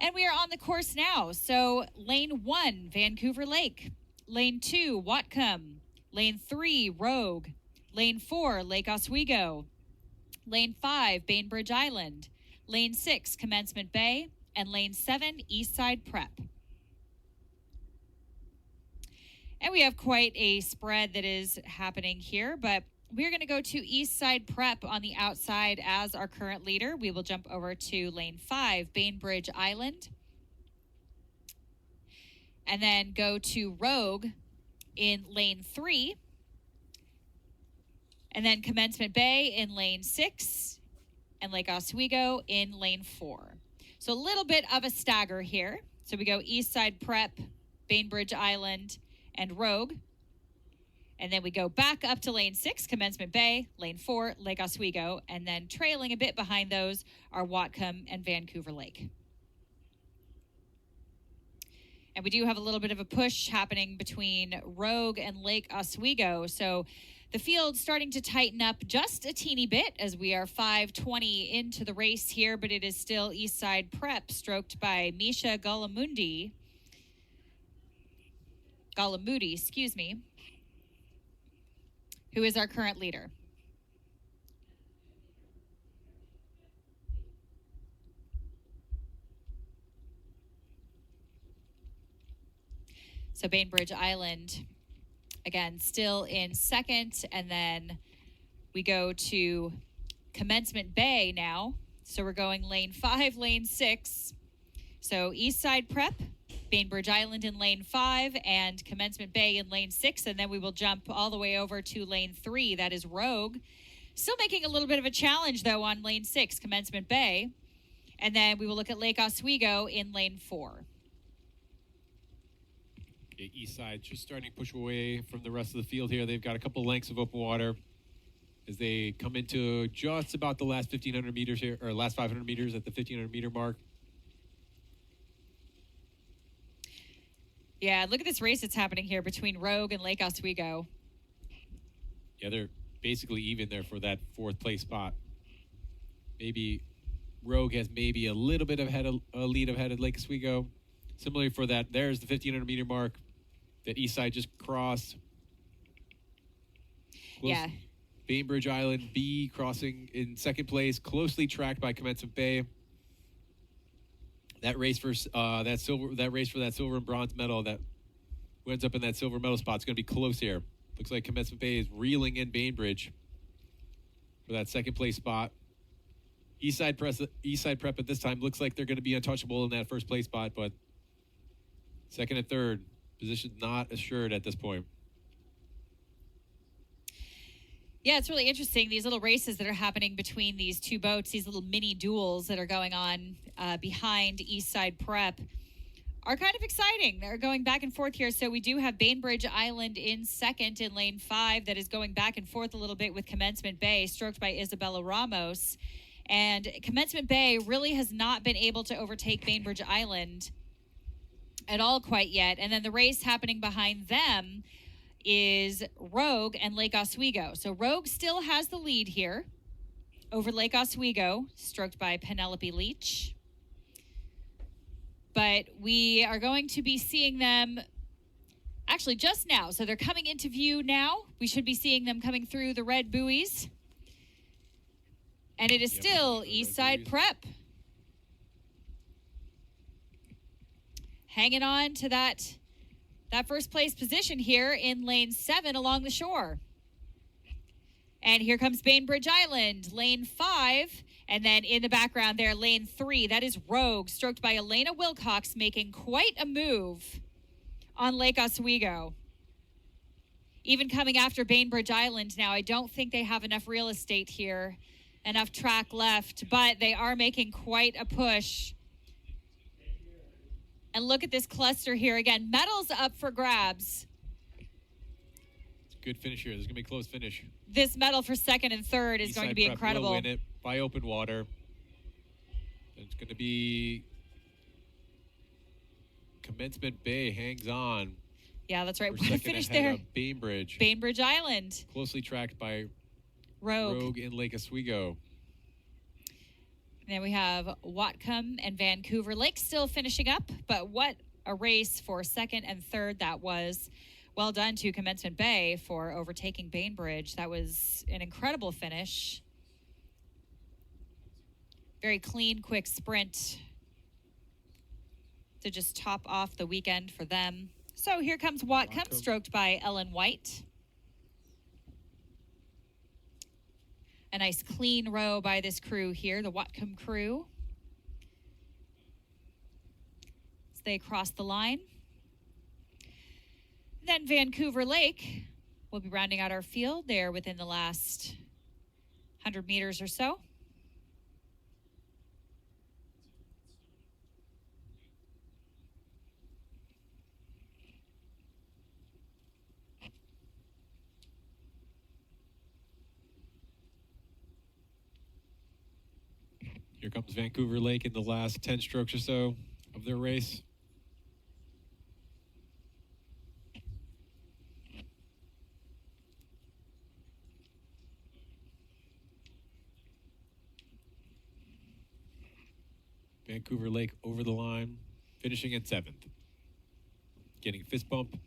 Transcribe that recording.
And we are on the course now. So lane 1, Vancouver Lake. Lane 2, Whatcom. Lane 3, Rogue. Lane 4, Lake Oswego. Lane 5, Bainbridge Island. Lane 6, Commencement Bay. And lane 7, Eastside Prep. And we have quite a spread that is happening here, but we're going to go to Eastside Prep on the outside as our current leader. We will jump over to lane 5, Bainbridge Island. And then go to Rogue in lane 3. And then Commencement Bay in lane 6. And Lake Oswego in lane 4. So a little bit of a stagger here. So we go Eastside Prep, Bainbridge Island, and Rogue. And then we go back up to lane 6, Commencement Bay, lane 4, Lake Oswego, and then trailing a bit behind those are Whatcom and Vancouver Lake. And we do have a little bit of a push happening between Rogue and Lake Oswego. So the field's starting to tighten up just a teeny bit as we are 5:20 into the race here, but it is still Eastside Prep, stroked by Misha Galamudi, who is our current leader. So Bainbridge Island, again, still in second. And then we go to Commencement Bay now. So we're going lane 5, lane 6. So Eastside Prep, Bainbridge Island in lane 5, and Commencement Bay in lane 6. And then we will jump all the way over to lane 3. That is Rogue. Still making a little bit of a challenge, though, on lane 6, Commencement Bay. And then we will look at Lake Oswego in lane 4. Okay, East Side just starting to push away from the rest of the field here. They've got a couple lengths of open water as they come into just about the last 1,500 meters here, or last 500 meters at the 1,500 meter mark. Yeah, look at this race that's happening here between Rogue and Lake Oswego. Yeah, they're basically even there for that 4th place spot. Maybe Rogue has maybe a little bit of a lead ahead of Lake Oswego. Similarly for that, there's the 1,500 meter mark that Eastside just crossed. Yeah. Bainbridge Island B crossing in 2nd place, closely tracked by Commencement Bay. That race for that silver and bronze medal, that who ends up in that silver medal spot, is going to be close here. Looks like Commencement Bay is reeling in Bainbridge for that 2nd place spot. Eastside Prep at this time looks like they're going to be untouchable in that 1st place spot, but 2nd and 3rd positions not assured at this point. Yeah, it's really interesting. These little races that are happening between these two boats, these little mini duels that are going on behind Eastside Prep are kind of exciting. They're going back and forth here. So we do have Bainbridge Island in 2nd in lane 5 that is going back and forth a little bit with Commencement Bay, stroked by Isabella Ramos. And Commencement Bay really has not been able to overtake Bainbridge Island at all quite yet. And then the race happening behind them is Rogue and Lake Oswego. So Rogue still has the lead here over Lake Oswego, stroked by Penelope Leach. But we are going to be seeing them actually just now. So they're coming into view now. We should be seeing them coming through the red buoys. And it is still Eastside Prep hanging on to that 1st place position here in lane 7 along the shore. And here comes Bainbridge Island, lane 5. And then in the background there, lane 3. That is Rogue, stroked by Elena Wilcox, making quite a move on Lake Oswego. Even coming after Bainbridge Island now, I don't think they have enough real estate here, enough track left, but they are making quite a push. And look at this cluster here again. Medals up for grabs. It's a good finish here. This is going to be a close finish. This medal for 2nd and 3rd is going to be incredible. Will win it by open water. It's going to be Commencement Bay hangs on. Yeah, that's right. What a finish there. Bainbridge. Bainbridge Island. Closely tracked by Rogue in Lake Oswego. And then we have Whatcom and Vancouver Lake still finishing up, but what a race for second and third that was. Well done to Commencement Bay for overtaking Bainbridge. That was an incredible finish. Very clean, quick sprint to just top off the weekend for them. So here comes Whatcom, stroked by Ellen White. A nice clean row by this crew here, the Whatcom crew. As they cross the line. Then Vancouver Lake will be rounding out our field there within the last 100 meters or so. Here comes Vancouver Lake in the last 10 strokes or so of their race. Vancouver Lake over the line, finishing in 7th. Getting fist bump.